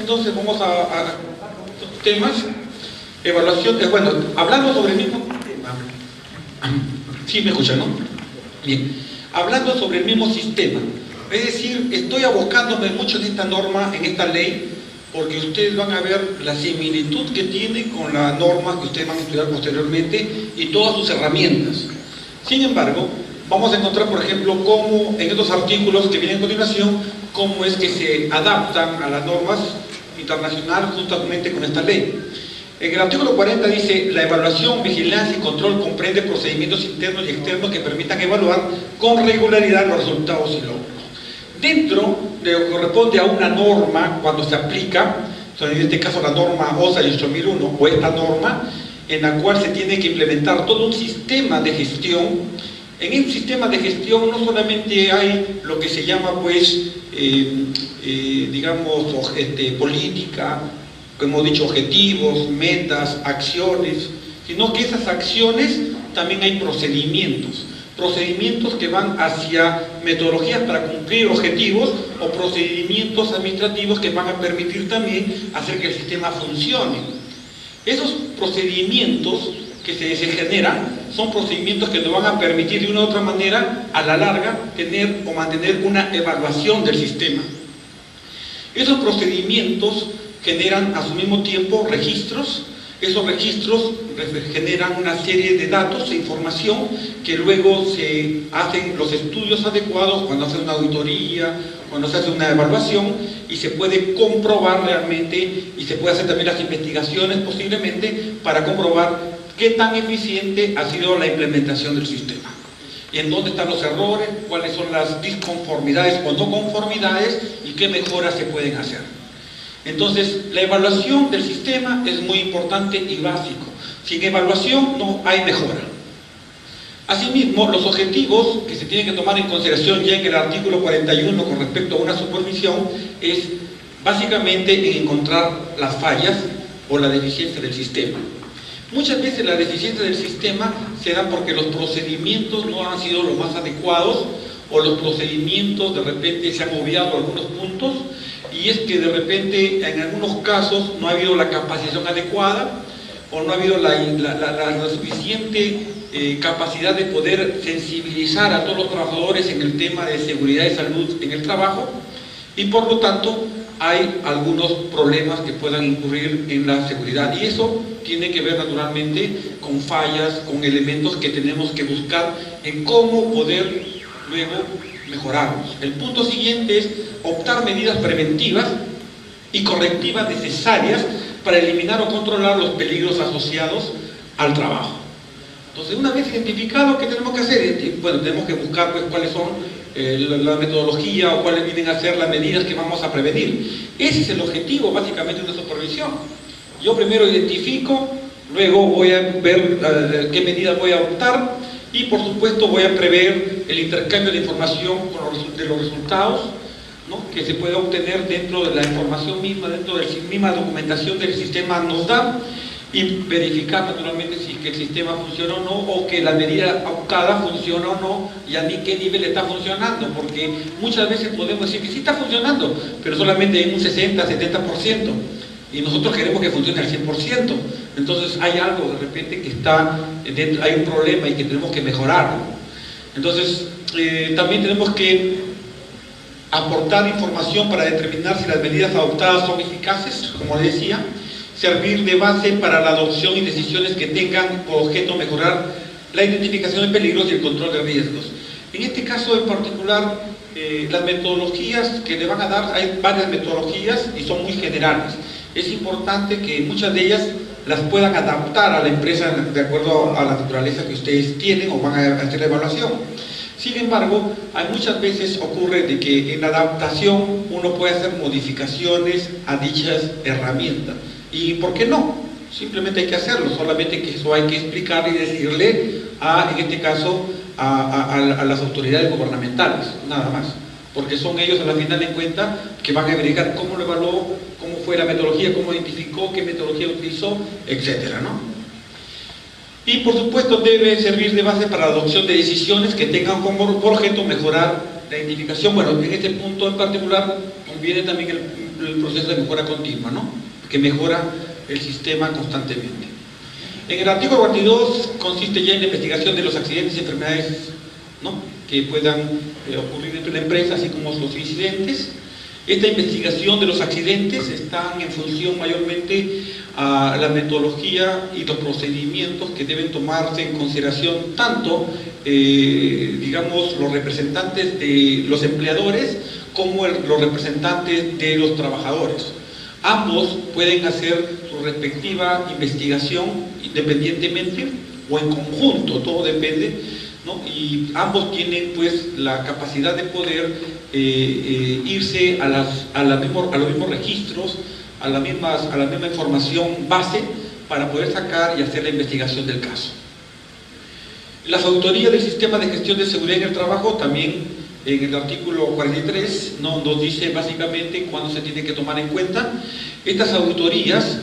entonces vamos a temas. Evaluación, bueno, hablando sobre el mismo tema. Sí, me escuchan, ¿no? Bien. Hablando sobre el mismo sistema. Es decir, estoy abocándome mucho en esta norma, en esta ley, porque ustedes van a ver la similitud que tiene con la norma que ustedes van a estudiar posteriormente y todas sus herramientas. Sin embargo, vamos a encontrar, por ejemplo, cómo en estos artículos que vienen a continuación, cómo es que se adaptan a las normas internacionales justamente con esta ley. En el artículo 40 dice: la evaluación, vigilancia y control comprende procedimientos internos y externos que permitan evaluar con regularidad los resultados y logros. Dentro de lo que corresponde a una norma, cuando se aplica, en este caso la norma OSA 8001 o esta norma, en la cual se tiene que implementar todo un sistema de gestión. En el sistema de gestión no solamente hay lo que se llama, pues, digamos, política, como he dicho, objetivos, metas, acciones, sino que esas acciones también hay procedimientos que van hacia metodologías para cumplir objetivos o procedimientos administrativos que van a permitir también hacer que el sistema funcione. Esos procedimientos que se generan son procedimientos que nos van a permitir de una u otra manera, a la larga, tener o mantener una evaluación del sistema. Esos procedimientos generan a su mismo tiempo registros. Esos registros generan una serie de datos e información que luego se hacen los estudios adecuados cuando se hace una auditoría, cuando se hace una evaluación, y se puede comprobar realmente, y se puede hacer también las investigaciones posiblemente para comprobar qué tan eficiente ha sido la implementación del sistema, y en dónde están los errores, cuáles son las disconformidades o no conformidades y qué mejoras se pueden hacer. Entonces, la evaluación del sistema es muy importante y básico. Sin evaluación no hay mejora. Asimismo, los objetivos que se tienen que tomar en consideración ya en el artículo 41 con respecto a una supervisión es básicamente en encontrar las fallas o la deficiencia del sistema. Muchas veces la deficiencia del sistema se da porque los procedimientos no han sido los más adecuados, o los procedimientos de repente se han obviado algunos puntos, y es que de repente en algunos casos no ha habido la capacitación adecuada, o no ha habido la suficiente capacidad de poder sensibilizar a todos los trabajadores en el tema de seguridad y salud en el trabajo, y por lo tanto hay algunos problemas que puedan incurrir en la seguridad, y eso tiene que ver naturalmente con fallas, con elementos que tenemos que buscar en cómo poder luego mejorarlos. El punto siguiente es optar medidas preventivas y correctivas necesarias para eliminar o controlar los peligros asociados al trabajo. Entonces, una vez identificado, ¿qué tenemos que hacer? Bueno, tenemos que buscar, pues, cuáles son la metodología o cuáles vienen a ser las medidas que vamos a prevenir. Ese es el objetivo básicamente de una supervisión. Yo primero identifico, luego voy a ver qué medidas voy a optar, y por supuesto voy a prever el intercambio de información de los resultados, ¿no?, que se puede obtener dentro de la información misma, dentro de la misma documentación del sistema nos da, y verificar naturalmente si que el sistema funciona o no, o que la medida optada funciona o no, y a mí qué nivel está funcionando, porque muchas veces podemos decir que sí está funcionando, pero solamente en un 60-70%, y nosotros queremos que funcione al 100%. Entonces hay algo de repente que está dentro, hay un problema y que tenemos que mejorar. Entonces también tenemos que aportar información para determinar si las medidas adoptadas son eficaces, como decía, servir de base para la adopción y decisiones que tengan por objeto mejorar la identificación de peligros y el control de riesgos. En este caso en particular, las metodologías que le van a dar, hay varias metodologías y son muy generales. Es importante que muchas de ellas las puedan adaptar a la empresa de acuerdo a la naturaleza que ustedes tienen o van a hacer la evaluación. Sin embargo, hay muchas veces ocurre de que en la adaptación uno puede hacer modificaciones a dichas herramientas. ¿Y por qué no? Simplemente hay que hacerlo, solamente que eso hay que explicar y decirle en este caso, a las autoridades gubernamentales, nada más. Porque son ellos a la final de cuentas que van a verificar cómo lo evaluó, cómo fue la metodología, cómo identificó, qué metodología utilizó, etcétera, ¿no? Y por supuesto debe servir de base para la adopción de decisiones que tengan como por objeto mejorar la identificación. Bueno, en este punto en particular conviene también proceso de mejora continua, ¿no? Que mejora el sistema constantemente. En el artículo 42 consiste ya en la investigación de los accidentes y enfermedades, ¿no?, que puedan ocurrir dentro de la empresa, así como los incidentes. Esta investigación de los accidentes está en función mayormente a la metodología y los procedimientos que deben tomarse en consideración tanto, digamos, los representantes de los empleadores como los representantes de los trabajadores. Ambos pueden hacer su respectiva investigación independientemente o en conjunto, todo depende, ¿no? Y ambos tienen pues la capacidad de poder irse a los mismos registros, a la misma información base para poder sacar y hacer la investigación del caso. Las auditorías del sistema de gestión de seguridad en el trabajo también en el artículo 43 nos dice básicamente cuándo se tiene que tomar en cuenta. Estas auditorías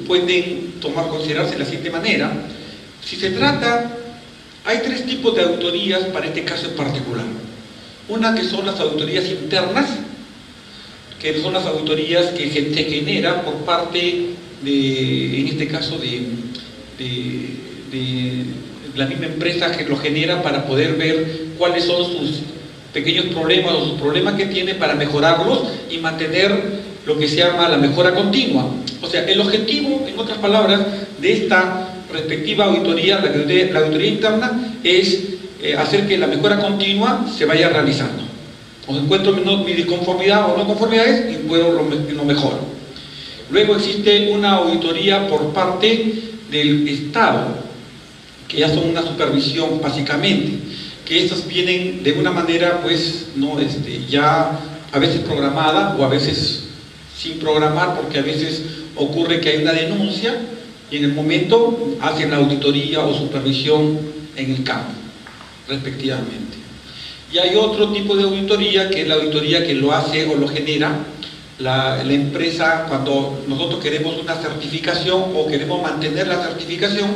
pueden considerarse de la siguiente manera. Si se trata, hay tres tipos de auditorías para este caso en particular. Una que son las auditorías internas, que son las auditorías que se generan por parte de, en este caso, de la misma empresa que lo genera para poder ver cuáles son sus pequeños problemas o sus problemas que tiene para mejorarlos y mantener lo que se llama la mejora continua. O sea, el objetivo, en otras palabras, de esta respectiva auditoría, la auditoría interna, es hacer que la mejora continua se vaya realizando. O encuentro mi disconformidad o no conformidades y puedo lo mejoro. Luego existe una auditoría por parte del Estado, que ya son una supervisión básicamente, que estas vienen de una manera pues no ya a veces programada o a veces sin programar, porque a veces ocurre que hay una denuncia y en el momento hacen la auditoría o supervisión en el campo, respectivamente. Y hay otro tipo de auditoría, que es la auditoría que lo hace o lo genera la empresa cuando nosotros queremos una certificación o queremos mantener la certificación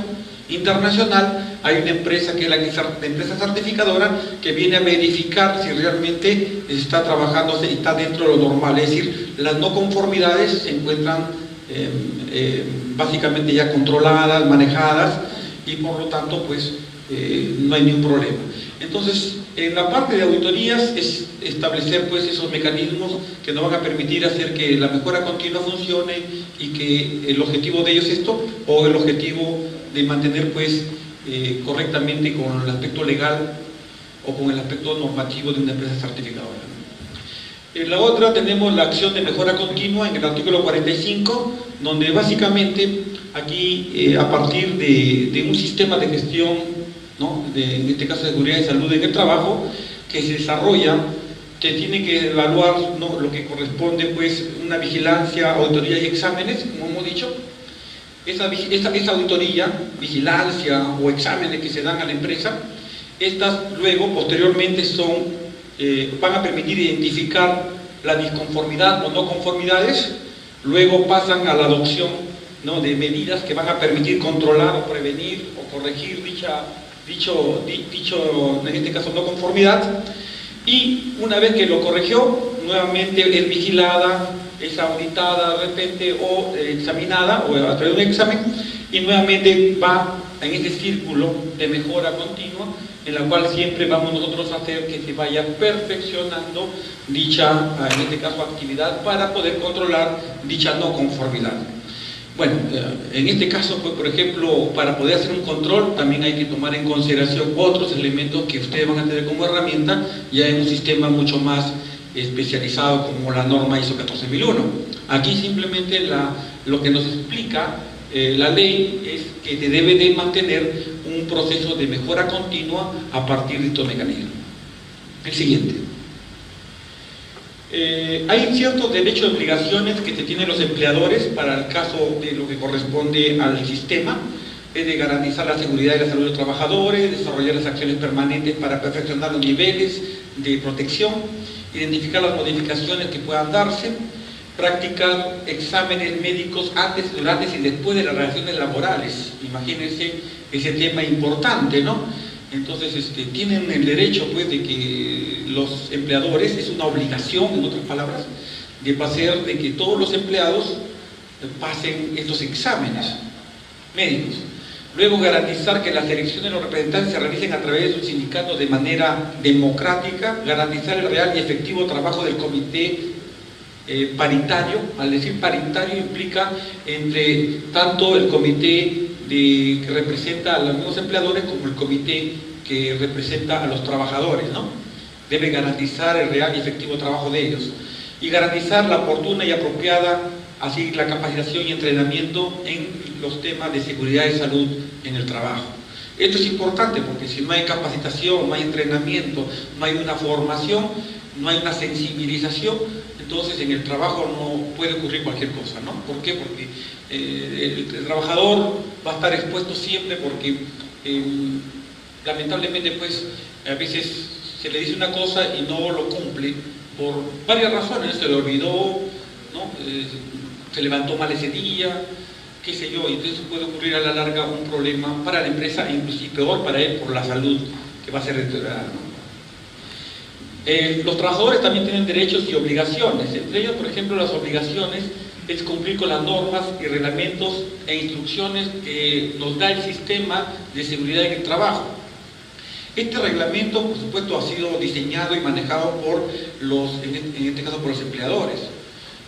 internacional. Hay una empresa que es la empresa certificadora que viene a verificar si realmente está trabajándose y está dentro de lo normal, es decir, las no conformidades se encuentran básicamente ya controladas, manejadas y por lo tanto pues no hay ningún problema. Entonces, en la parte de auditorías es establecer pues esos mecanismos que nos van a permitir hacer que la mejora continua funcione y que el objetivo de ellos es esto, o el objetivo de mantener pues correctamente con el aspecto legal o con el aspecto normativo de una empresa certificadora. En la otra tenemos la acción de mejora continua en el artículo 45, donde básicamente aquí a partir de un sistema de gestión, ¿no?, en este caso de seguridad y salud en el trabajo, que se desarrolla, se tiene que evaluar, ¿no?, lo que corresponde pues una vigilancia, auditoría y exámenes, como hemos dicho. Esa auditoría, vigilancia o exámenes que se dan a la empresa, estas luego posteriormente van a permitir identificar la disconformidad o no conformidades, luego pasan a la adopción, ¿no?, de medidas que van a permitir controlar o prevenir o corregir dicho en este caso no conformidad, y una vez que lo corrigió, nuevamente es vigilada, es auditada de repente o examinada o a través de un examen, y nuevamente va en este círculo de mejora continua en la cual siempre vamos nosotros a hacer que se vaya perfeccionando dicha, en este caso, actividad para poder controlar dicha no conformidad. Bueno, en este caso, pues, por ejemplo, para poder hacer un control también hay que tomar en consideración otros elementos que ustedes van a tener como herramienta ya en un sistema mucho más especializado como la norma ISO 14001. Aquí simplemente lo que nos explica la ley es que se debe de mantener un proceso de mejora continua a partir de estos mecanismos. El siguiente. Hay ciertos derechos y obligaciones que se tienen los empleadores para el caso de lo que corresponde al sistema, es de garantizar la seguridad y la salud de los trabajadores, desarrollar las acciones permanentes para perfeccionar los niveles de protección, identificar las modificaciones que puedan darse, practicar exámenes médicos antes, durante y después de las relaciones laborales. Imagínense ese tema importante, ¿no? Entonces tienen el derecho pues de que los empleadores, es una obligación, en otras palabras, de hacer de que todos los empleados pasen estos exámenes médicos. Luego, garantizar que las elecciones de los representantes se realicen a través de un sindicato de manera democrática, garantizar el real y efectivo trabajo del comité paritario. Al decir paritario implica entre tanto el comité que representa a los mismos empleadores como el comité que representa a los trabajadores, ¿no? Debe garantizar el real y efectivo trabajo de ellos y garantizar la oportuna y apropiada así la capacitación y entrenamiento en los temas de seguridad y salud en el trabajo. Esto es importante porque si no hay capacitación, no hay entrenamiento, no hay una formación, no hay una sensibilización, entonces en el trabajo no puede ocurrir cualquier cosa, ¿no? ¿Por qué? Porque el trabajador va a estar expuesto siempre porque lamentablemente pues a veces se le dice una cosa y no lo cumple por varias razones, se le olvidó, ¿no? Se levantó mal ese día, qué sé yo, y entonces puede ocurrir a la larga un problema para la empresa e inclusive peor para él por la salud que va a ser deteriorada, ¿no? Los trabajadores también tienen derechos y obligaciones, entre ellos, por ejemplo, las obligaciones es cumplir con las normas y reglamentos e instrucciones que nos da el sistema de seguridad en el trabajo. Este reglamento, por supuesto, ha sido diseñado y manejado por en este caso por los empleadores.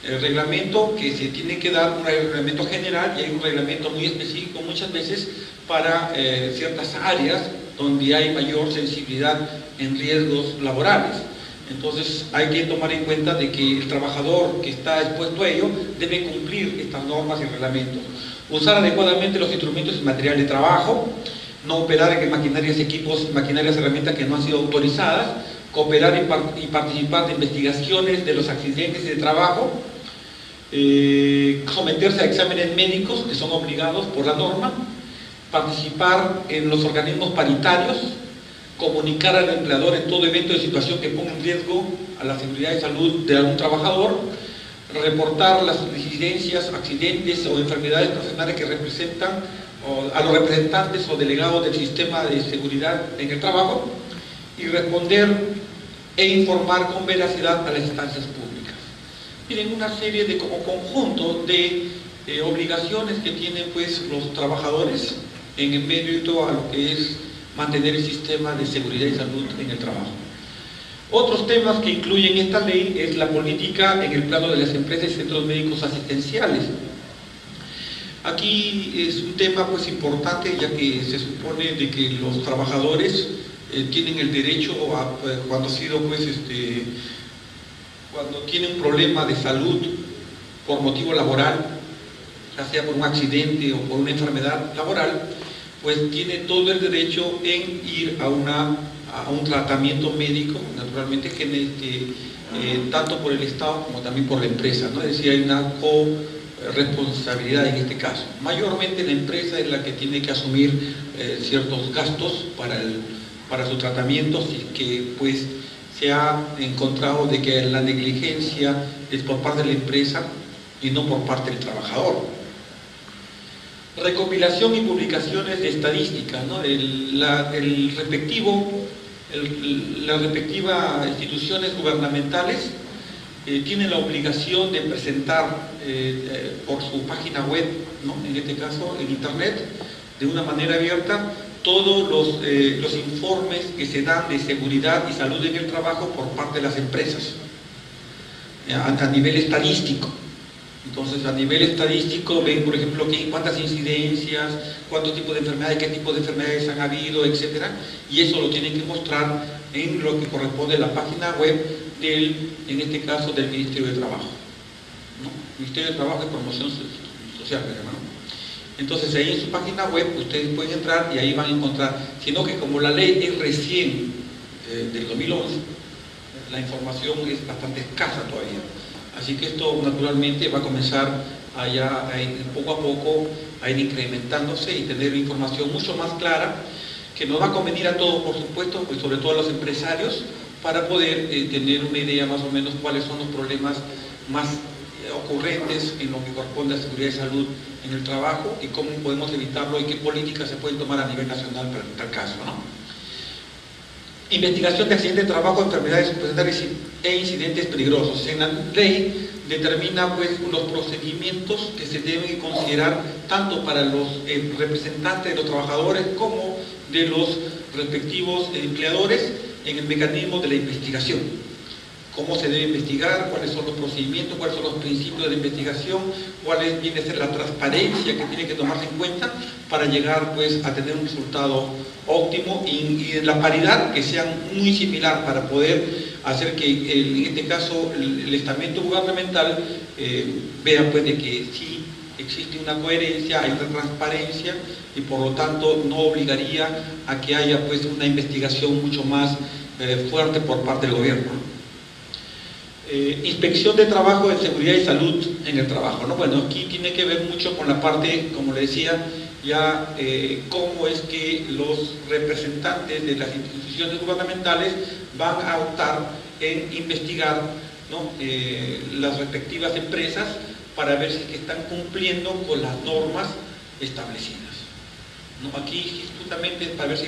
El reglamento que se tiene que dar, un reglamento general, y hay un reglamento muy específico muchas veces para ciertas áreas donde hay mayor sensibilidad en riesgos laborales. Entonces hay que tomar en cuenta de que el trabajador que está expuesto a ello debe cumplir estas normas y reglamentos. Usar adecuadamente los instrumentos y material de trabajo, no operar en maquinarias, equipos, maquinarias, herramientas que no han sido autorizadas, cooperar y participar de investigaciones de los accidentes de trabajo, someterse a exámenes médicos que son obligados por la norma, participar en los organismos paritarios, comunicar al empleador en todo evento de situación que ponga en riesgo a la seguridad y salud de algún trabajador, reportar las incidencias, accidentes o enfermedades profesionales que representan a los representantes o delegados del sistema de seguridad en el trabajo y responder e informar con veracidad a las instancias públicas. Miren, una serie de como conjunto de obligaciones que tienen pues los trabajadores en medio a lo que es mantener el sistema de seguridad y salud en el trabajo. Otros temas que incluyen esta ley es la política en el plano de las empresas y centros médicos asistenciales. Aquí es un tema pues importante, ya que se supone de que los trabajadores tienen el derecho a, cuando tienen un problema de salud por motivo laboral, ya sea por un accidente o por una enfermedad laboral, pues tiene todo el derecho en ir a un tratamiento médico, naturalmente, tanto por el Estado como también por la empresa, ¿no? Es decir, hay una corresponsabilidad en este caso. Mayormente la empresa es la que tiene que asumir ciertos gastos para su tratamiento, si que pues se ha encontrado de que la negligencia es por parte de la empresa y no por parte del trabajador. Recopilación y publicaciones de estadísticas, ¿no? Las respectivas instituciones gubernamentales tienen la obligación de presentar por su página web, ¿no? En este caso en internet, de una manera abierta, todos los informes que se dan de seguridad y salud en el trabajo por parte de las empresas, a nivel estadístico. Entonces, a nivel estadístico, ven, por ejemplo, cuántas incidencias, cuántos tipos de enfermedades, qué tipos de enfermedades han habido, etc. Y eso lo tienen que mostrar en lo que corresponde a la página web en este caso, del Ministerio de Trabajo, ¿no? Ministerio de Trabajo y Promoción Social, ¿no? Entonces, ahí en su página web ustedes pueden entrar y ahí van a encontrar, sino que como la ley es recién del 2011, la información es bastante escasa todavía. Así que esto naturalmente va a comenzar poco a poco a ir incrementándose y tener información mucho más clara, que nos va a convenir a todos, por supuesto, pues sobre todo a los empresarios, para poder tener una idea más o menos cuáles son los problemas más ocurrentes en lo que corresponde a seguridad y salud en el trabajo y cómo podemos evitarlo y qué políticas se pueden tomar a nivel nacional para tal caso, ¿no? Investigación de accidentes de trabajo, enfermedades profesionales e incidentes peligrosos. En la ley determina pues los procedimientos que se deben considerar tanto para los representantes de los trabajadores como de los respectivos empleadores en el mecanismo de la investigación. Cómo se debe investigar, cuáles son los procedimientos, cuáles son los principios de investigación, cuál viene a ser la transparencia que tiene que tomarse en cuenta para llegar pues a tener un resultado óptimo y la paridad que sea muy similar para poder hacer que en este caso el estamento gubernamental vea pues de que sí existe una coherencia, hay una transparencia y por lo tanto no obligaría a que haya pues una investigación mucho más fuerte por parte del gobierno. Inspección de trabajo de seguridad y salud en el trabajo, ¿no? Bueno, aquí tiene que ver mucho con la parte, como le decía, ya cómo es que los representantes de las instituciones gubernamentales van a optar en investigar, ¿no? Las respectivas empresas para ver si es que están cumpliendo con las normas establecidas, ¿no? Aquí justamente es para ver si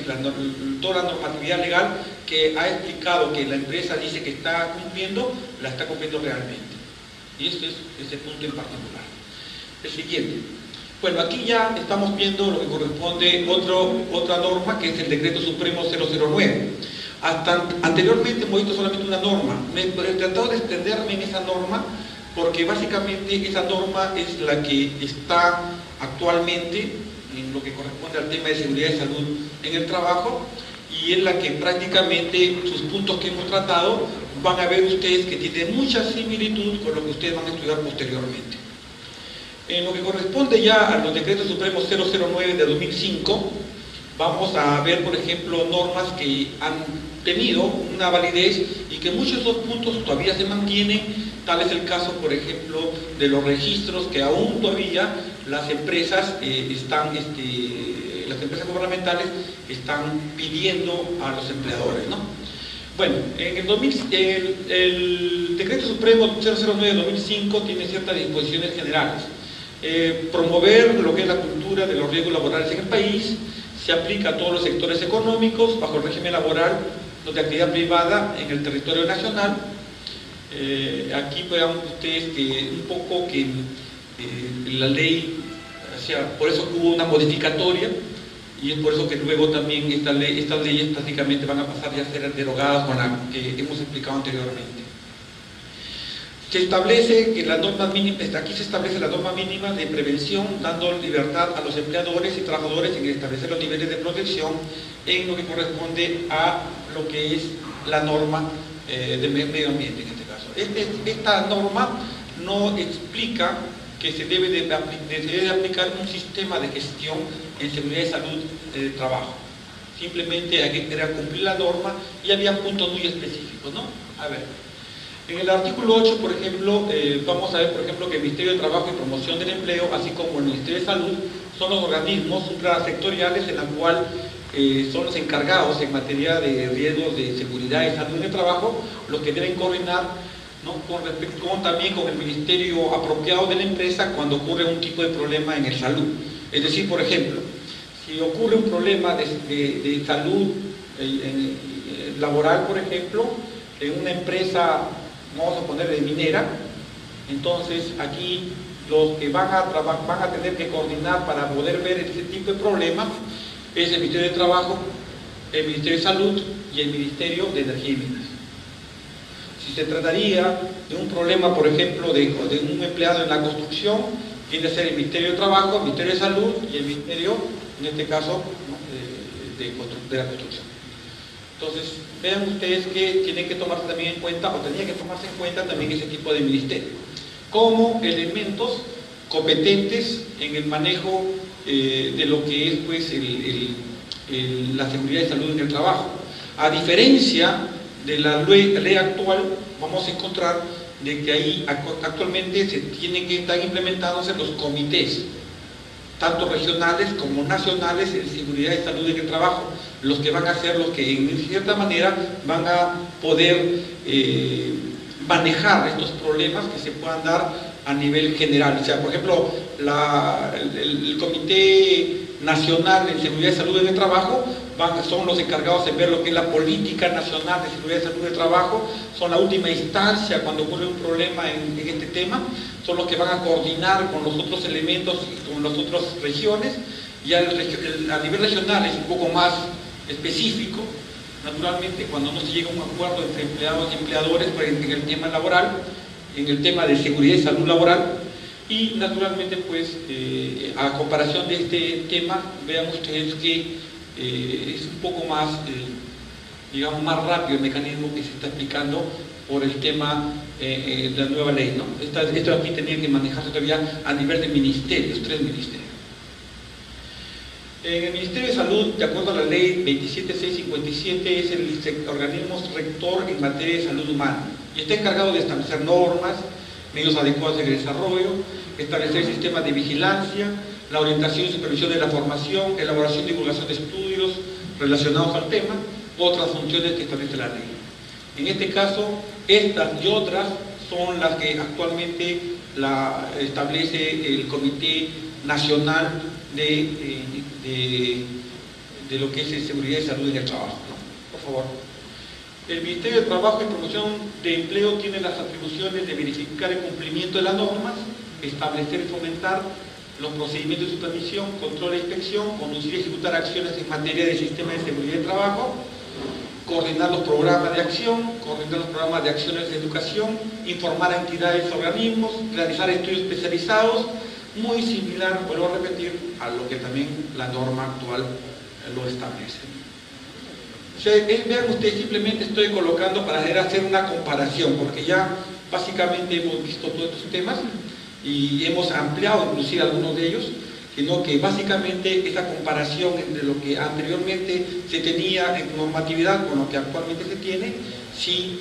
toda la normatividad legal que ha explicado que la empresa dice que está cumpliendo, la está cumpliendo realmente. Y este es ese punto en particular. El siguiente. Bueno, aquí ya estamos viendo lo que corresponde otra norma, que es el Decreto Supremo 009. Anteriormente hemos visto solamente una norma. He tratado de extenderme en esa norma porque básicamente esa norma es la que está actualmente en lo que corresponde al tema de seguridad y salud en el trabajo, y es la que prácticamente sus puntos que hemos tratado van a ver ustedes que tiene mucha similitud con lo que ustedes van a estudiar posteriormente. En lo que corresponde ya a los decretos supremos 009 de 2005, vamos a ver, por ejemplo, normas que han tenido una validez y que muchos de esos puntos todavía se mantienen. Tal es el caso, por ejemplo, de los registros que aún todavía las empresas las empresas gubernamentales están pidiendo a los empleadores, ¿no? Bueno, el Decreto Supremo 009 de 2005 tiene ciertas disposiciones generales. Promover lo que es la cultura de los riesgos laborales en el país, se aplica a todos los sectores económicos bajo el régimen laboral de actividad privada en el territorio nacional. Aquí vean ustedes que un poco que la ley, o sea, por eso hubo una modificatoria y es por eso que luego también estas leyes prácticamente van a pasar ya a ser derogadas con la que hemos explicado anteriormente. Se establece que la norma mínima, aquí se establece la norma mínima de prevención, dando libertad a los empleadores y trabajadores en establecer los niveles de protección en lo que corresponde a lo que es la norma de medio ambiente en este caso. Esta norma no explica que se debe de aplicar un sistema de gestión en seguridad y salud de trabajo. Simplemente era cumplir la norma y había puntos muy específicos, ¿no? A ver, en el artículo 8, por ejemplo, vamos a ver, por ejemplo, que el Ministerio de Trabajo y Promoción del Empleo, así como el Ministerio de Salud, son los organismos suprasectoriales en la cual son los encargados en materia de riesgos de seguridad y salud en el trabajo, los que deben coordinar, ¿no? También con el ministerio apropiado de la empresa cuando ocurre un tipo de problema en el salud. Es decir, por ejemplo, si ocurre un problema de salud laboral, por ejemplo, en una empresa, vamos a ponerle minera, entonces aquí los que van a tener que coordinar para poder ver ese tipo de problemas es el Ministerio de Trabajo, el Ministerio de Salud y el Ministerio de Energía y Minas. Si se trataría de un problema, por ejemplo, de un empleado en la construcción, tiene que ser el Ministerio de Trabajo, el Ministerio de Salud y el Ministerio, en este caso, ¿no? de la construcción. Entonces, vean ustedes que tienen que tomarse también en cuenta, o tendría que tomarse en cuenta también ese tipo de ministerio, como elementos competentes en el manejo de lo que es pues, la seguridad y salud en el trabajo. A diferencia de la ley actual, vamos a encontrar de que ahí actualmente se tienen que estar implementándose los comités, tanto regionales como nacionales, en seguridad y salud en el trabajo, los que van a ser los que en cierta manera van a poder manejar estos problemas que se puedan dar a nivel general. O sea, por ejemplo, el Comité Nacional en Seguridad y Salud en el Trabajo son los encargados de ver lo que es la política nacional de seguridad y salud de trabajo, son la última instancia cuando ocurre un problema en este tema, son los que van a coordinar con los otros elementos y con las otras regiones. Ya a nivel regional es un poco más específico, naturalmente, cuando no se llega a un acuerdo entre empleados y empleadores en el tema laboral, en el tema de seguridad y salud laboral. Y naturalmente, pues, a comparación de este tema, vean ustedes que es un poco más, digamos, más rápido el mecanismo que se está explicando por el tema de la nueva ley, ¿no? Esto aquí tenía que manejarse todavía a nivel de ministerios, 3 ministerios. En el Ministerio de Salud, de acuerdo a la ley 27657, es el organismo rector en materia de salud humana y está encargado de establecer normas, medios adecuados de desarrollo, establecer sistemas de vigilancia, la orientación y supervisión de la formación, elaboración y divulgación de estudios relacionados al tema, otras funciones que establece la ley. En este caso, estas y otras son las que actualmente establece el Comité Nacional de lo que es seguridad y salud en el trabajo, ¿no? Por favor. El Ministerio de Trabajo y Promoción de Empleo tiene las atribuciones de verificar el cumplimiento de las normas, establecer y fomentar los procedimientos de supervisión, control e inspección, conducir y ejecutar acciones en materia de sistema de seguridad de trabajo, coordinar los programas de acción, coordinar los programas de acciones de educación, informar a entidades y organismos, realizar estudios especializados, muy similar, vuelvo a repetir, a lo que también la norma actual lo establece. O sea, vean ustedes, simplemente estoy colocando para hacer una comparación, porque ya básicamente hemos visto todos estos temas y hemos ampliado inclusive algunos de ellos, sino que básicamente esa comparación entre lo que anteriormente se tenía en normatividad con lo que actualmente se tiene, sí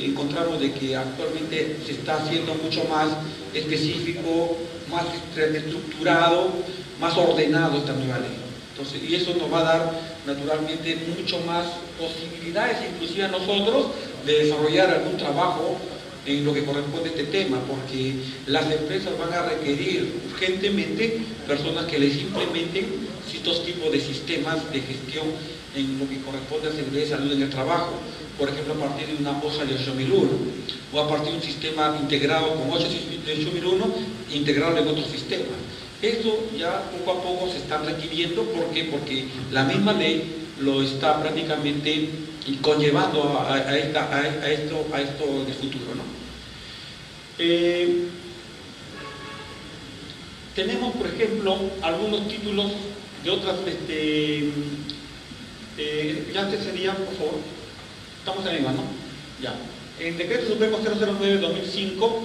encontramos de que actualmente se está haciendo mucho más específico, más estructurado, más ordenado esta nueva ley. Entonces, y eso nos va a dar naturalmente mucho más posibilidades, inclusive a nosotros, de desarrollar algún trabajo en lo que corresponde a este tema, porque las empresas van a requerir urgentemente personas que les implementen estos tipos de sistemas de gestión en lo que corresponde a seguridad y salud en el trabajo, por ejemplo a partir de una hoja de 8001 o a partir de un sistema integrado con 8001 integrado en otros sistemas. Esto ya poco a poco se está requiriendo. ¿Por qué? Porque la misma ley lo está prácticamente conllevando a esto de futuro, ¿no? Tenemos, por ejemplo, algunos títulos de otras, ya este sería, por favor, estamos en misma, ¿no? Ya. En el Decreto Supremo 009/2005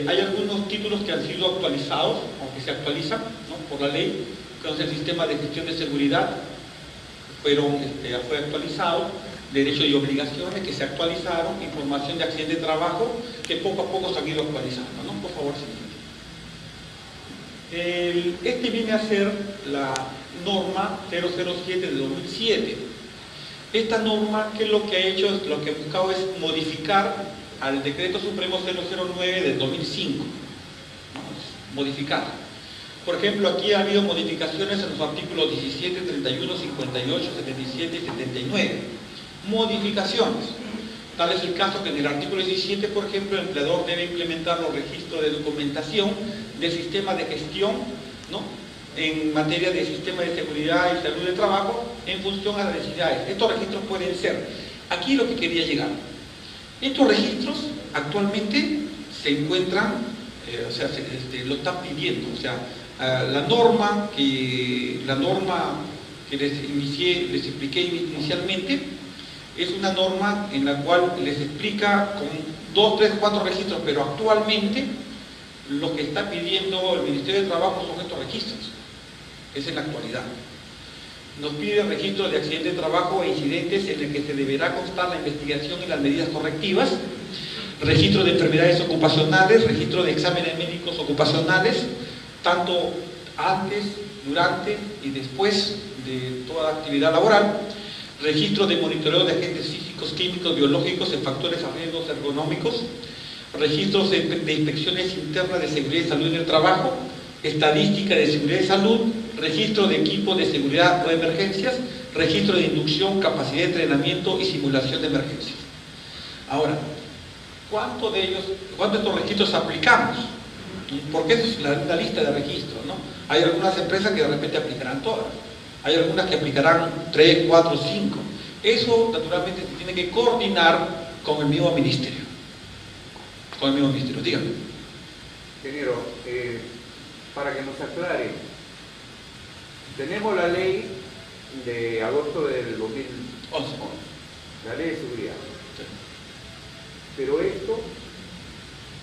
hay algunos títulos que han sido actualizados, aunque se actualizan, ¿no?, por la ley, que es el sistema de gestión de seguridad, fue actualizado, derechos y obligaciones que se actualizaron, información de accidente de trabajo, que poco a poco se han ido actualizando, ¿no? Por favor, siguiente. Este viene a ser la norma 007 de 2007. Esta norma, ¿qué es lo que ha hecho? Lo que ha buscado es modificar al Decreto Supremo 009 del 2005. ¿No? Modificar. Por ejemplo, aquí ha habido modificaciones en los artículos 17, 31, 58, 77 y 79. Modificaciones. Tal es el caso que en el artículo 17, por ejemplo, el empleador debe implementar los registros de documentación del sistema de gestión, ¿no?, en materia de sistema de seguridad y salud de trabajo en función a las necesidades. Estos registros pueden ser, aquí lo que quería llegar, estos registros actualmente se encuentran, lo están pidiendo, o sea, la norma que les expliqué inicialmente es una norma en la cual les explica con 2, 3, 4 registros, pero actualmente lo que está pidiendo el Ministerio de Trabajo son estos registros. Es en la actualidad. Nos pide registro de accidentes de trabajo e incidentes en el que se deberá constar la investigación y las medidas correctivas, registro de enfermedades ocupacionales, registro de exámenes médicos ocupacionales, tanto antes, durante y después de toda actividad laboral, registro de monitoreo de agentes físicos, químicos, biológicos en factores a riesgos ergonómicos, registros de inspecciones internas de seguridad y salud en el trabajo, estadística de seguridad y salud, registro de equipos de seguridad o emergencias, registro de inducción, capacidad de entrenamiento y simulación de emergencias. Ahora, ¿cuántos de estos registros aplicamos? Porque esa es la lista de registros, ¿no? Hay algunas empresas que de repente aplicarán todas, hay algunas que aplicarán 3, 4, 5. Eso naturalmente se tiene que coordinar con el mismo ministerio. Con el mismo ministerio, dígame. Ingeniero, para que nos aclare, tenemos la ley de agosto del 2011, la ley de seguridad. Sí. Pero esto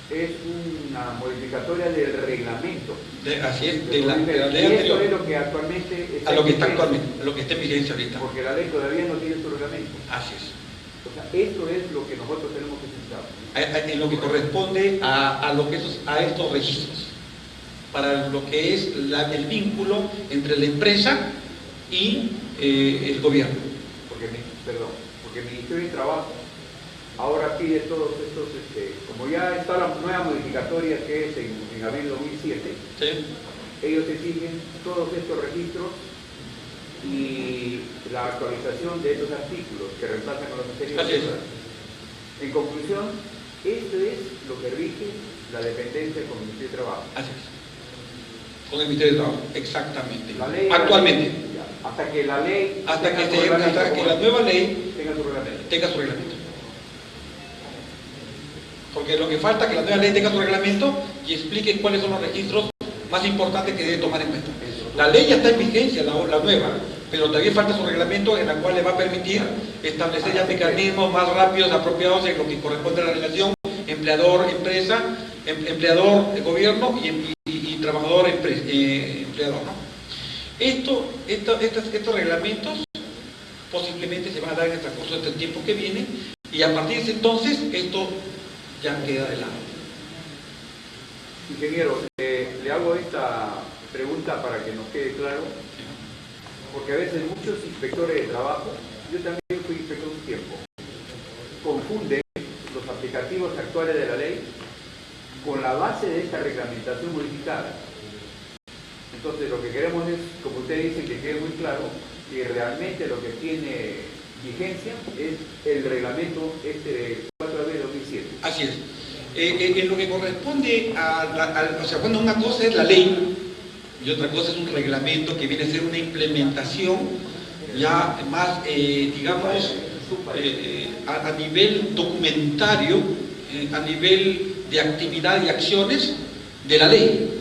es una modificatoria del reglamento. Así es, de la ley anterior. anterior. Es lo que actualmente está A lo que está en vigencia, actualmente, a lo que está en vigencia ahorita. porque la ley todavía no tiene su reglamento. Así es. O sea, esto es lo que nosotros tenemos que centrar. En lo que corresponde a estos registros, para lo que es el vínculo entre la empresa y el gobierno. Porque el Ministerio de Trabajo ahora pide todos estos, como ya está la nueva modificatoria que es en abril de 2007, ¿Sí? ellos exigen todos estos registros y la actualización de estos artículos que reemplazan a los anteriores. Así es. En conclusión, esto es lo que rige la dependencia con el Ministerio de Trabajo. Así es. Con el Ministerio de Trabajo, exactamente. La ley, actualmente. Hasta que la ley, Hasta que la nueva ley tenga su reglamento. tenga su reglamento. Porque lo que falta es que la nueva ley tenga su reglamento y explique cuáles son los registros más importantes que debe tomar en cuenta. La ley ya está en vigencia, la nueva, pero todavía falta su reglamento en la cual le va a permitir establecer ya mecanismos más rápidos, apropiados en lo que corresponde a la relación empleador-empresa, empleador-gobierno y trabajador-empleador, ¿no? Estos reglamentos posiblemente se van a dar en el transcurso de este tiempo que viene y a partir de ese entonces esto ya queda de lado. Ingeniero, le hago esta pregunta para que nos quede claro, porque a veces muchos inspectores de trabajo, yo también fui inspector un tiempo, confunden los aplicativos actuales de la ley con la base de esta reglamentación modificada. Entonces lo que queremos es, como usted dice, que quede muy claro que realmente lo que tiene vigencia es el reglamento de 4 de abril de 2007. Así es. En lo que corresponde o sea, cuando una cosa es la ley y otra cosa es un reglamento que viene a ser una implementación ya más, digamos, a nivel documentario, a nivel de actividad y acciones de la ley.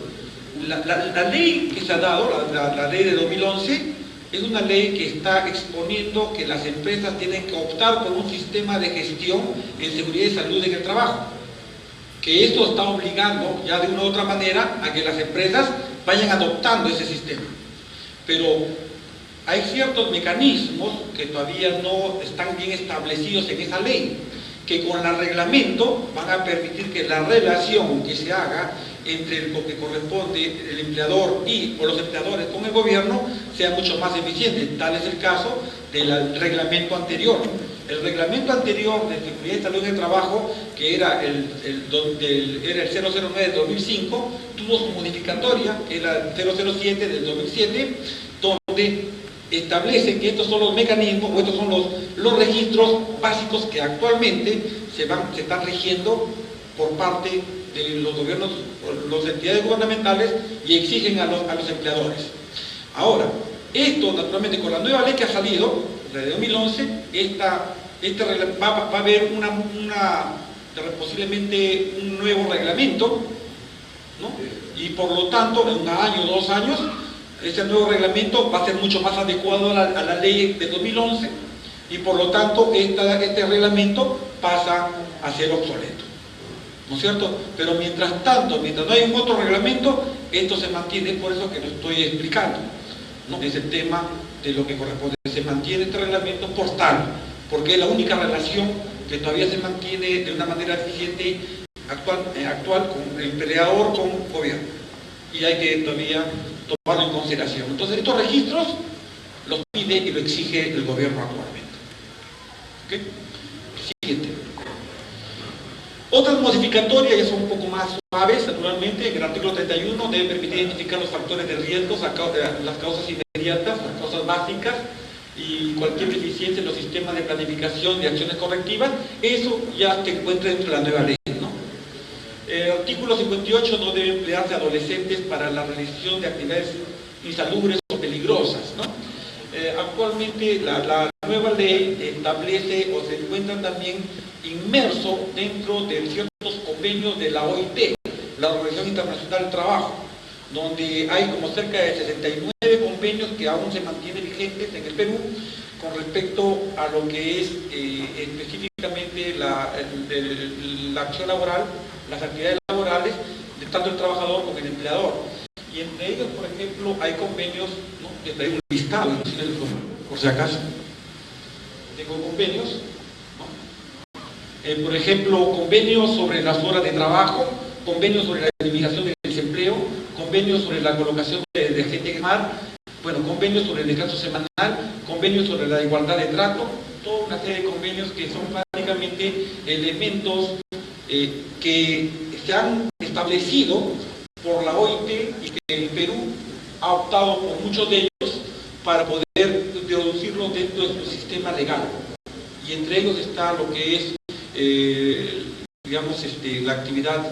La ley que se ha dado, la ley de 2011, es una ley que está exponiendo que las empresas tienen que optar por un sistema de gestión en seguridad y salud en el trabajo. Que esto está obligando ya de una u otra manera a que las empresas vayan adoptando ese sistema. Pero hay ciertos mecanismos que todavía no están bien establecidos en esa ley, que con el reglamento van a permitir que la relación que se haga entre lo que corresponde el empleador o los empleadores con el gobierno sea mucho más eficiente. Tal es el caso del reglamento anterior. El reglamento anterior de seguridad y salud en el trabajo, que era el 009 del 2005, tuvo su modificatoria, que era el 007 del 2007, donde establece que estos son los mecanismos, o estos son los registros básicos que actualmente se están rigiendo por parte de los gobiernos, las entidades gubernamentales, y exigen a los empleadores. Ahora, esto naturalmente con la nueva ley que ha salido, la de 2011, va a haber posiblemente un nuevo reglamento, ¿no? Y por lo tanto, en un año o 2 años, ese nuevo reglamento va a ser mucho más adecuado a la ley de 2011 y por lo tanto este reglamento pasa a ser obsoleto, ¿no es cierto? Pero mientras tanto, mientras no hay un otro reglamento, esto se mantiene, por eso que lo estoy explicando, ¿no? Es el tema de lo que corresponde, se mantiene este reglamento por tal, porque es la única relación que todavía se mantiene de una manera eficiente actual con el empleador, con el gobierno, y hay que todavía tomarlo en consideración. Entonces estos registros los pide y lo exige el gobierno actualmente. ¿Okay? Siguiente. Otras modificatorias ya son un poco más suaves, naturalmente. En el artículo 31 debe permitir identificar los factores de riesgo, las causas inmediatas, las causas básicas y cualquier deficiencia en los sistemas de planificación de acciones correctivas. Eso ya se encuentra dentro de la nueva ley, ¿no? El artículo 58 no debe emplearse adolescentes para la realización de actividades insalubres o peligrosas, ¿no? Actualmente la nueva ley establece o se encuentra también inmerso dentro de ciertos convenios de la OIT, la Organización Internacional del Trabajo, donde hay como cerca de 69 convenios que aún se mantienen vigentes en el Perú con respecto a lo que es específicamente la acción laboral, las actividades laborales de tanto el trabajador como el empleador. Y entre ellos, por ejemplo, hay convenios, ¿no? Que traigo un listado, por si acaso. Tengo convenios, ¿no? Por ejemplo, convenios sobre las horas de trabajo, convenios sobre la eliminación del desempleo, convenios sobre la colocación de gente en el mar, bueno, convenios sobre el descanso semanal, convenios sobre la igualdad de trato, toda una serie de convenios que son prácticamente elementos que se han establecido por la OIT y que el Perú ha optado por muchos de ellos para poder introducirlos dentro de su sistema legal. Y entre ellos está lo que es, digamos, la actividad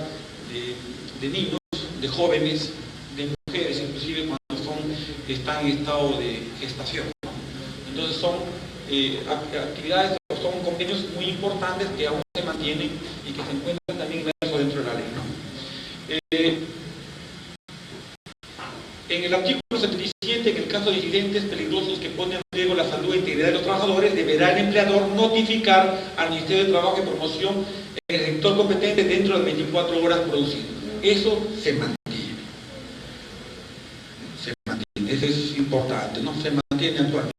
de niños, de jóvenes, de mujeres, inclusive cuando están en estado de gestación, ¿no? Entonces son actividades, son convenios muy importantes que aún se mantienen y que se encuentran también inmersos dentro de la ley, ¿no? En el artículo 77, en el caso de incidentes peligrosos que ponen en riesgo la salud e integridad de los trabajadores, deberá el empleador notificar al Ministerio de Trabajo y Promoción en el sector competente dentro de 24 horas producidas. Eso se mantiene. Se mantiene. Eso es importante, ¿no? Se mantiene actualmente.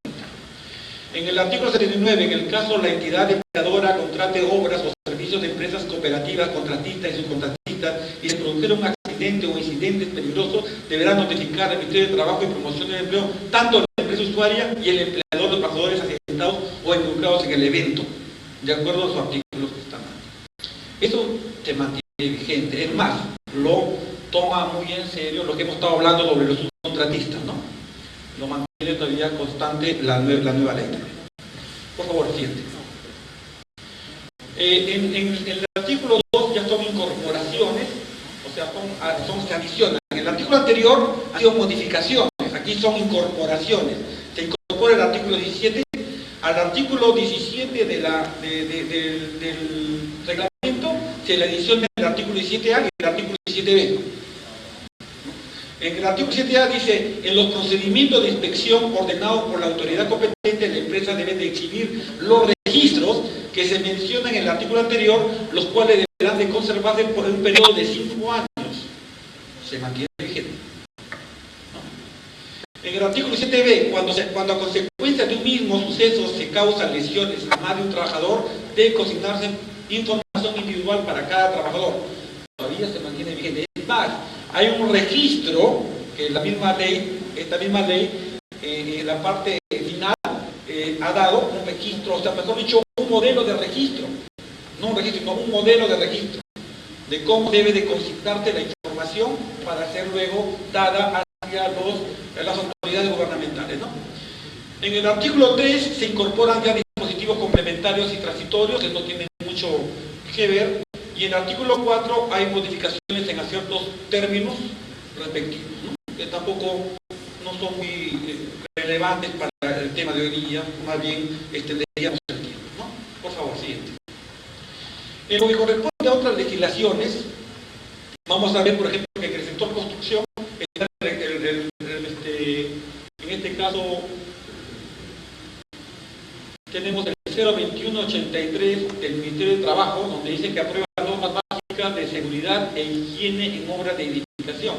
En el artículo 79, en el caso la entidad empleadora contrate obras o servicios de empresas cooperativas, contratistas y subcontratistas y se produjera un accidente o incidentes peligrosos, deberá notificar al Ministerio de Trabajo y Promoción del Empleo tanto la empresa usuaria y el empleador de trabajadores accidentados o involucrados en el evento, de acuerdo a los artículos que están aquí. Eso se mantiene vigente. Es más, lo toma muy en serio lo que hemos estado hablando sobre los subcontratistas, ¿no? Lo mantiene todavía constante la nueva ley también. Por favor, siguiente. En el artículo 2 ya son incorporaciones, o sea, se adicionan. En el artículo anterior ha sido modificaciones, aquí son incorporaciones. Se incorpora el artículo 17, al artículo 17 del reglamento se le adiciona el artículo 17A y el artículo 17B. En el artículo 7A dice, en los procedimientos de inspección ordenados por la autoridad competente, la empresa debe de exhibir los registros que se mencionan en el artículo anterior, los cuales deberán de conservarse por un periodo de 5 años. Se mantiene vigente, ¿no? En el artículo 7B, cuando a consecuencia de un mismo suceso se causan lesiones a más de un trabajador, debe consignarse información individual para cada trabajador. Todavía se mantiene vigente. Es más, hay un registro que esta misma ley, en la parte final, ha dado un registro, o sea, mejor dicho, un modelo de registro, no un registro, sino un modelo de registro, de cómo debe de consignarse la información para ser luego dada hacia las autoridades gubernamentales, ¿no? En el artículo 3 se incorporan ya dispositivos complementarios y transitorios que no tienen mucho que ver. Y en el artículo 4 hay modificaciones en ciertos términos respectivos, ¿no? Que tampoco no son muy relevantes para el tema de hoy día, más bien extenderíamos el tiempo, ¿no? Por favor, siguiente. En lo que corresponde a otras legislaciones, vamos a ver, por ejemplo, que en el sector construcción, en este caso, tenemos el 02183 del Ministerio de Trabajo, donde dice que aprueba normas básicas de seguridad e higiene en obras de edificación.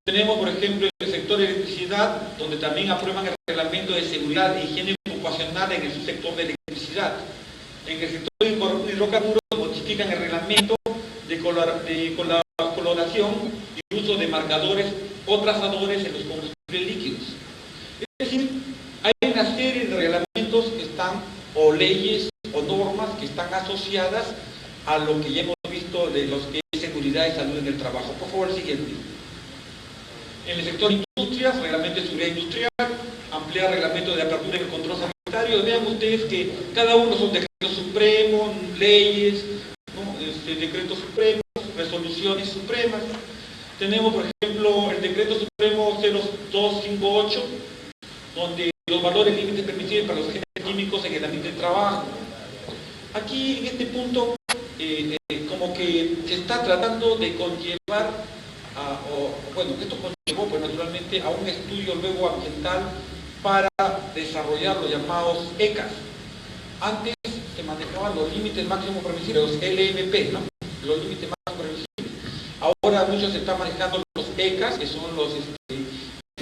Tenemos, por ejemplo, el sector de electricidad, donde también aprueban el reglamento de seguridad e higiene ocupacional en el subsector de electricidad. En el sector de hidrocarburos modifican el reglamento de coloración y uso de marcadores o trazadores en los combustibles líquidos. Es decir, hay una serie de reglamentos que están, o leyes, están asociadas a lo que ya hemos visto de los que es seguridad y salud en el trabajo. Por favor, el siguiente. En el sector industrias, reglamento de seguridad industrial, ampliar reglamento de apertura y control sanitario. Vean ustedes que cada uno son decretos supremos, leyes, ¿no? Decretos supremos, resoluciones supremas. Tenemos, por ejemplo, el decreto supremo 0258, donde los valores límites permitidos para los agentes químicos en el ambiente de trabajo. Aquí, en este punto, como que se está tratando de conllevar, esto conllevó pues, naturalmente a un estudio luego ambiental para desarrollar los llamados ECAS. Antes se manejaban los límites máximos permisibles, los LMP, ¿no? Los límites máximos permisibles. Ahora muchos se están manejando los ECAS, que son los, en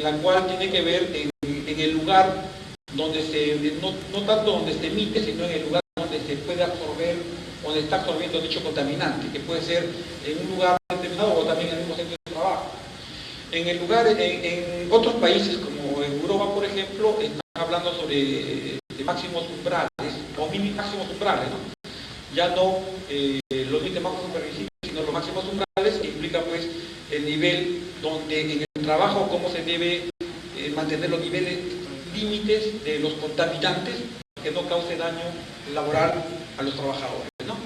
la cual tiene que ver en el lugar donde no tanto donde se emite, sino en el lugar donde se puede absorber, donde está absorbiendo dicho contaminante, que puede ser en un lugar determinado o también en el mismo centro de trabajo. En otros países, como en Europa, por ejemplo, están hablando sobre máximos umbrales, o máximos umbrales, ¿no? Ya no los límites máximos permisibles, sino los máximos umbrales, que implica pues el nivel donde en el trabajo, cómo se debe mantener los niveles límites de los contaminantes que no cause daño laboral a los trabajadores, ¿no?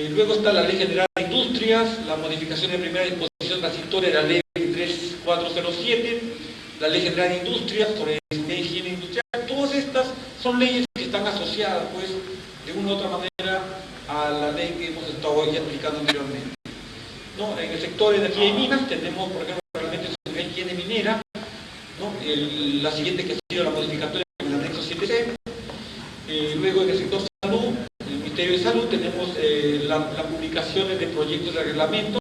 Luego está la Ley General de Industrias, la modificación de primera disposición transitoria de la Ley 3407, la Ley General de Industrias sobre higiene industrial. Todas estas son leyes que están asociadas, pues, de una u otra manera a la ley que hemos estado ya explicando anteriormente. ¿No? En el sector de energía y minas tenemos, por ejemplo, realmente sobre higiene minera, ¿no? La siguiente que ha sido la modificatoria en el anexo 7C. Luego en el sector salud, en el Ministerio de Salud, tenemos las publicaciones de proyectos de reglamento,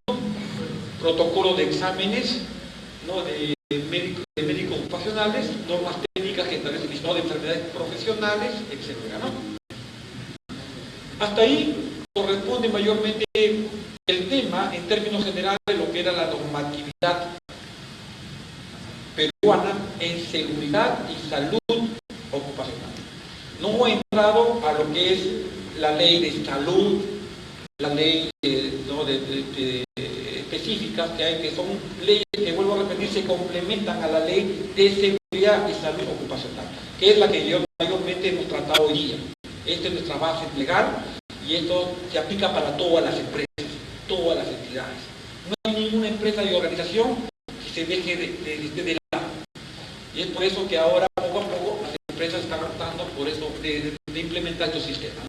protocolos de exámenes, ¿no? de médicos ocupacionales, normas técnicas que establecen listado de enfermedades profesionales, etc., ¿no? Hasta ahí corresponde mayormente el tema, en términos generales, de lo que era la normatividad peruana en seguridad y salud ocupacional. No he entrado a lo que es la ley de salud, la ley específicas que hay, que son leyes que, vuelvo a repetir, se complementan a la ley de seguridad y salud ocupacional, que es la que yo mayormente hemos tratado hoy día. Esta es nuestra base legal y esto se aplica para todas las empresas, todas las entidades. No hay ninguna empresa y organización que se deje de lado. Y es por eso que ahora, poco a poco, las empresas están optando por eso, de implementar estos sistemas.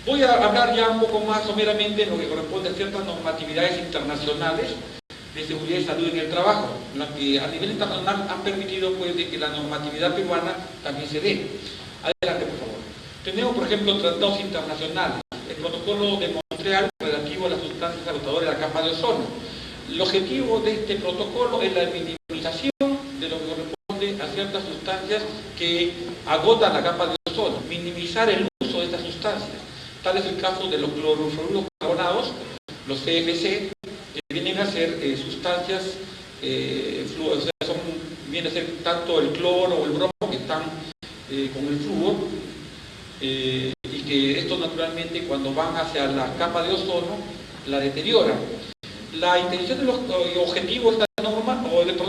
Voy a hablar ya un poco más someramente en lo que corresponde a ciertas normatividades internacionales de seguridad y salud en el trabajo, las que a nivel internacional han permitido pues, de que la normatividad peruana también se dé. Adelante, por favor. Tenemos, por ejemplo, tratados internacionales. El protocolo de Montreal relativo a las sustancias agotadoras de la capa de ozono. El objetivo de este protocolo es la minimización de lo que corresponde a ciertas sustancias que agotan la capa de ozono, minimizar el uso de estas sustancias. Tal es el caso de los clorofluoros carbonados, los CFC, que vienen a ser sustancias, viene a ser tanto el cloro o el bromo que están con el flúor, y que estos naturalmente cuando van hacia la capa de ozono la deterioran. La intención de los objetivos de esta norma,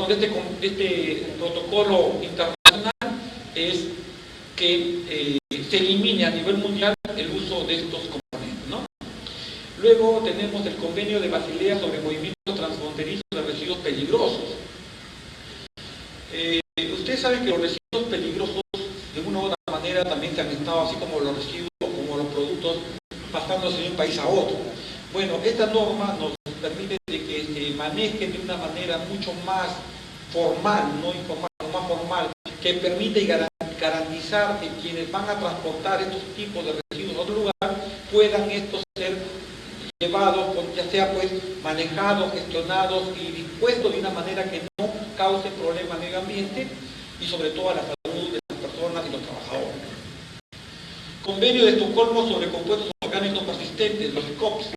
de este protocolo internacional, es que se elimine a nivel mundial el uso de estos componentes, ¿no? Luego tenemos el convenio de Basilea sobre movimientos transfronterizos de residuos peligrosos. Ustedes saben que los residuos peligrosos de una u otra manera también se han estado, así como los residuos, como los productos, pasándose de un país a otro. Bueno, esta norma nos permite de que se maneje de una manera mucho más formal, no informal, más formal, que permite garantizar que quienes van a transportar estos tipos de residuos a otro lugar puedan estos ser llevados, ya sea pues manejados, gestionados y dispuestos de una manera que no cause problemas al medio ambiente y sobre todo a la salud de las personas y los trabajadores. Convenio de Estocolmo sobre compuestos orgánicos persistentes, los COPS.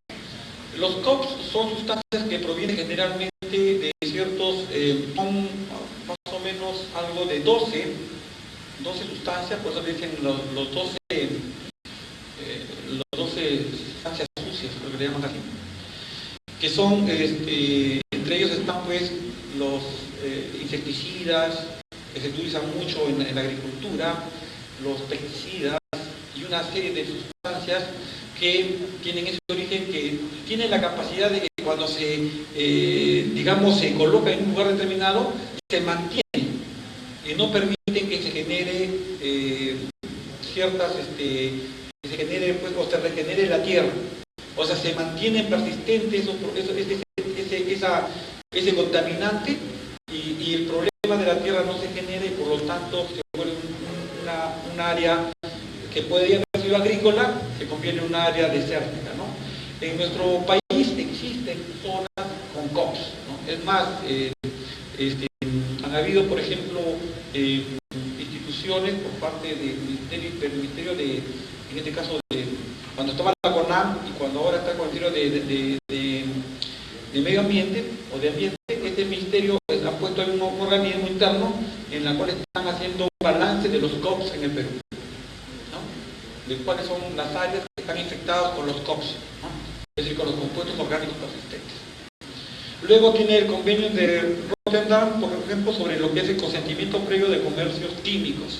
Los COPS son sustancias que provienen generalmente de ciertos, son más o menos algo de 12 sustancias, por eso dicen los 12 que son, entre ellos están pues los insecticidas, que se utilizan mucho en la agricultura, los pesticidas y una serie de sustancias que tienen ese origen, que tienen la capacidad de que cuando se, digamos, se coloca en un lugar determinado, se mantiene y no permiten que se genere ciertas, que se genere, pues, o se regenere la tierra. O sea, se mantiene persistente ese contaminante y el problema de la tierra no se genera y por lo tanto se vuelve un área que podría haber sido agrícola, se convierte en un área desértica, ¿no? En nuestro país existen zonas con COPs, ¿no? Es más, han habido, por ejemplo, instituciones por parte del Ministerio de, en este caso, cuando estaba la CONAM y cuando ahora está con el Ministerio de Medio Ambiente o de Ambiente, este ministerio ha puesto en un organismo interno en la cual están haciendo un balance de los COPs en el Perú, ¿no? De cuáles son las áreas que están infectadas con los COPs, ¿no? Es decir, con los compuestos orgánicos persistentes. Luego tiene el convenio de Rotterdam, por ejemplo, sobre lo que es el consentimiento previo de comercios químicos,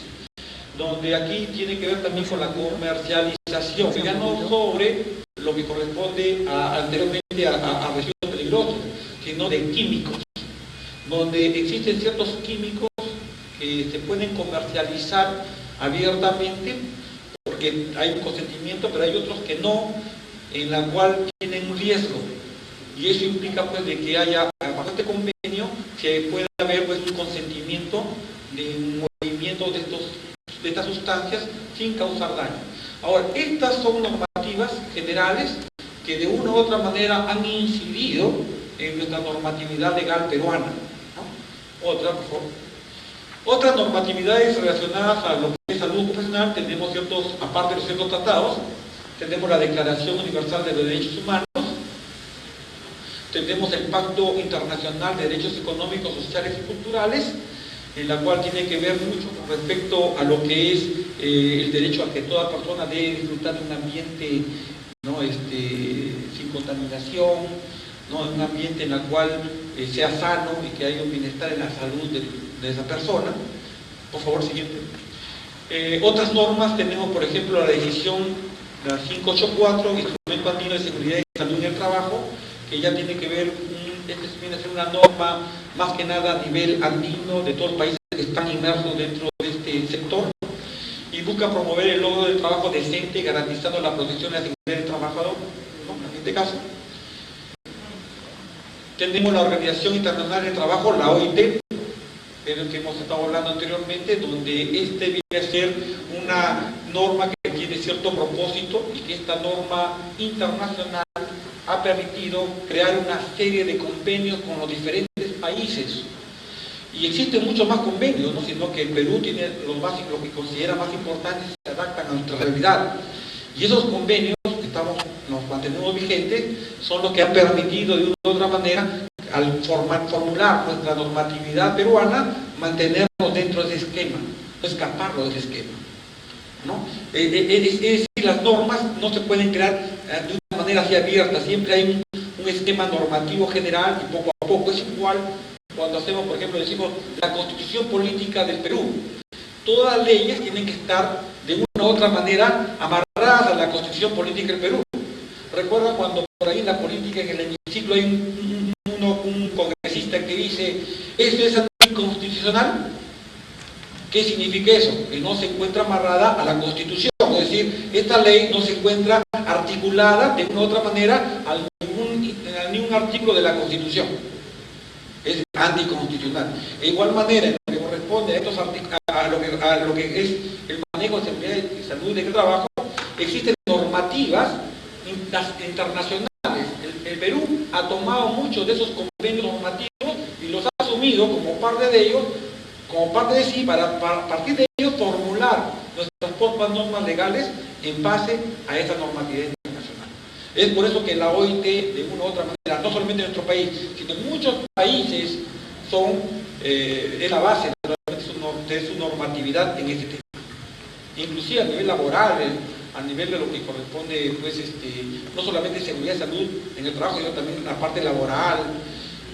donde aquí tiene que ver también con la comercialización, ya no sobre lo que corresponde anteriormente a residuos peligrosos, sino de químicos, donde existen ciertos químicos que se pueden comercializar abiertamente, porque hay un consentimiento, pero hay otros que no, en la cual tienen un riesgo. Y eso implica pues de que haya, bajo este convenio, que pueda haber pues un consentimiento de un movimiento de estas sustancias sin causar daño. Ahora, estas son normativas generales que de una u otra manera han incidido en nuestra normatividad legal peruana, ¿no? Otra, por favor. Otras normatividades relacionadas a lo que es salud profesional, tenemos ciertos, aparte de los ciertos tratados, tenemos la Declaración Universal de los Derechos Humanos, tenemos el Pacto Internacional de Derechos Económicos, Sociales y Culturales, en la cual tiene que ver mucho con respecto a lo que es el derecho a que toda persona debe disfrutar de un ambiente, ¿no? Sin contaminación, ¿no? Un ambiente en el cual sea sano y que haya un bienestar en la salud de esa persona. Por favor, siguiente. Otras normas tenemos, por ejemplo, la decisión la 584, Instrumento Andino de Seguridad y Salud en el Trabajo, que ya tiene que ver, viene a ser una norma más que nada a nivel andino de todos los países que están inmersos dentro de este sector, y busca promover el logro del trabajo decente, garantizando la protección y la seguridad del trabajador, ¿no? En este caso. Tenemos la Organización Internacional del Trabajo, la OIT, del que hemos estado hablando anteriormente, donde viene a ser una norma que tiene cierto propósito y que esta norma internacional ha permitido crear una serie de convenios con los diferentes países. Y existen muchos más convenios, ¿no? Sino que el Perú tiene lo que considera más importantes, se adaptan a nuestra realidad. Y esos convenios que nos mantenemos vigentes son los que han permitido de una u otra manera, al formular nuestra normatividad peruana, mantenernos dentro de ese esquema, no escaparlo de ese esquema, ¿no? Es decir, las normas no se pueden crear de una manera así abierta, siempre hay un esquema normativo general y poco a poco. Es igual cuando hacemos, por ejemplo, decimos la Constitución Política del Perú. Todas las leyes tienen que estar de una u otra manera amarradas a la Constitución Política del Perú. Recuerda cuando por ahí en la política, en el hemiciclo, hay un congresista que dice, ¿esto es anticonstitucional? ¿Qué significa eso? Que no se encuentra amarrada a la Constitución, es decir, esta ley no se encuentra articulada de una u otra manera a ningún artículo de la Constitución. Es anticonstitucional. De igual manera, en lo que corresponde a lo que es el manejo de seguridad y salud del trabajo, existen normativas internacionales. El Perú ha tomado muchos de esos convenios normativos y los ha asumido como parte de ellos, como parte de sí, para partir de ellos formular nuestras propias normas legales en base a esa normatividad internacional. Es por eso que la OIT, de una u otra manera, no solamente en nuestro país, sino en muchos países, es la base de su normatividad en ese tema. Inclusive a nivel laboral, a nivel de lo que corresponde, pues, no solamente seguridad y salud en el trabajo, sino también la parte laboral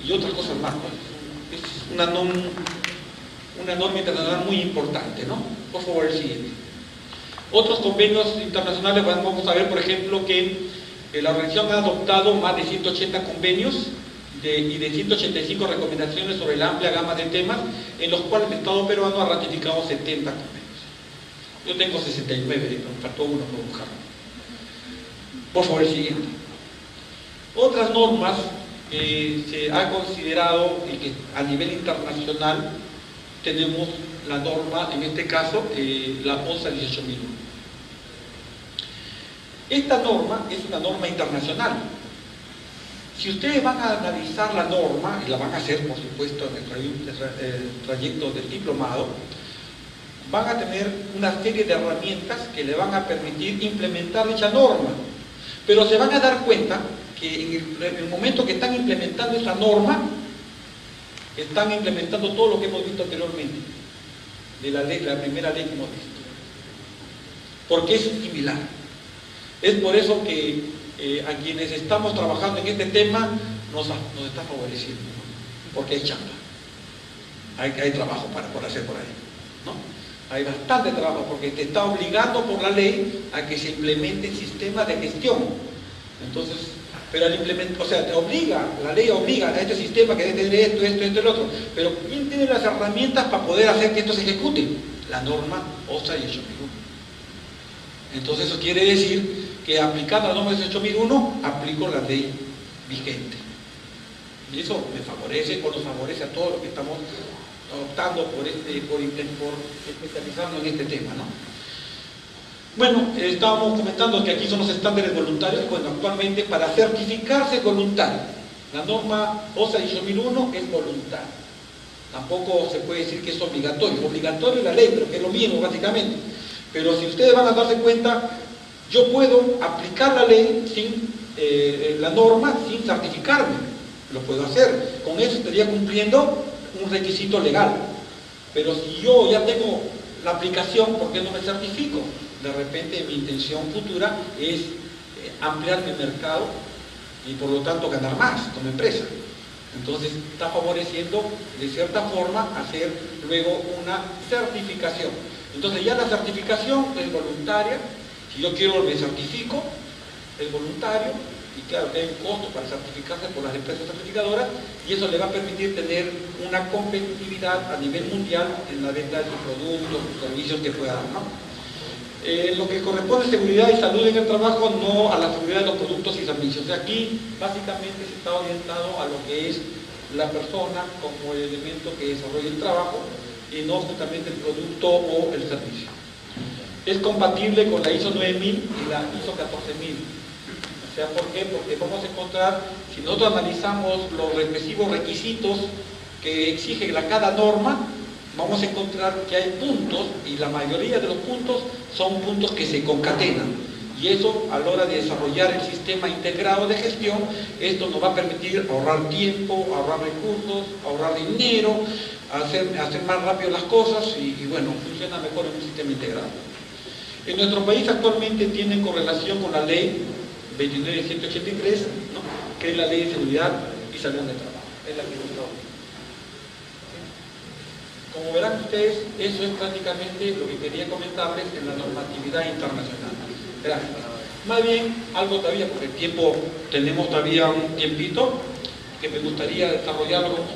y otras cosas más, pues. Es una norma internacional muy importante, ¿no? Por favor, el siguiente. Otros convenios internacionales, bueno, vamos a ver, por ejemplo, que la organización ha adoptado más de 180 convenios y de 185 recomendaciones sobre la amplia gama de temas, en los cuales el Estado peruano ha ratificado 70 convenios. Yo tengo 69, me faltó uno por buscar. Por favor, el siguiente. Otras normas que se ha considerado y que a nivel internacional tenemos la norma, en este caso, la OSA 18001. Esta norma es una norma internacional. Si ustedes van a analizar la norma, y la van a hacer, por supuesto, en el trayecto del diplomado, van a tener una serie de herramientas que le van a permitir implementar dicha norma. Pero se van a dar cuenta que en el momento que están implementando esa norma, están implementando todo lo que hemos visto anteriormente, de la primera ley que hemos visto. Porque es similar. Es por eso que a quienes estamos trabajando en este tema nos está favoreciendo, ¿no? Porque hay chamba, hay trabajo por hacer por ahí, ¿no? Hay bastante trabajo porque te está obligando por la ley a que se implemente el sistema de gestión. Entonces, pero al implementar, o sea, la ley obliga a este sistema que debe tener esto, el otro. Pero ¿quién tiene las herramientas para poder hacer que esto se ejecute? La norma OSA 18001. Entonces eso quiere decir que aplicando la norma 18001, aplico la ley vigente. Y eso me favorece o nos favorece a todos los que estamos optando por especializarnos en este tema, ¿no? Bueno, estábamos comentando que aquí son los estándares voluntarios. Bueno, actualmente para certificarse es voluntario. La norma OSA 18001 es voluntaria. Tampoco se puede decir que es obligatorio. Es obligatorio la ley, pero que es lo mismo básicamente. Pero si ustedes van a darse cuenta, yo puedo aplicar la ley la norma sin certificarme. Lo puedo hacer. Con eso estaría cumpliendo un requisito legal. Pero si yo ya tengo la aplicación, ¿por qué no me certifico? De repente mi intención futura es ampliar mi mercado y por lo tanto ganar más como empresa. Entonces está favoreciendo de cierta forma hacer luego una certificación. Entonces ya la certificación es voluntaria. Si yo quiero me certifico, es voluntario. Y claro, hay un costo para certificarse por las empresas certificadoras y eso le va a permitir tener una competitividad a nivel mundial en la venta de sus productos, sus servicios que pueda dar, ¿no? Lo que corresponde a seguridad y salud en el trabajo, no a la seguridad de los productos y servicios. O sea, aquí básicamente se está orientado a lo que es la persona como el elemento que desarrolla el trabajo y no justamente el producto o el servicio. Es compatible con la ISO 9000 y la ISO 14000. O sea, ¿por qué? Porque vamos a encontrar, si nosotros analizamos los respectivos requisitos que exige cada norma, vamos a encontrar que hay puntos, y la mayoría de los puntos son puntos que se concatenan. Y eso, a la hora de desarrollar el sistema integrado de gestión, esto nos va a permitir ahorrar tiempo, ahorrar recursos, ahorrar dinero, hacer más rápido las cosas y bueno, funciona mejor en un sistema integrado. En nuestro país actualmente tiene correlación con la ley 29.183, ¿no? Que es la ley de seguridad y salud de trabajo. Es la que nos está obligando. Como verán ustedes, eso es prácticamente lo que quería comentarles en la normatividad internacional. Gracias. Más bien, algo todavía, porque el tiempo, tenemos todavía un tiempito, que me gustaría desarrollarlo con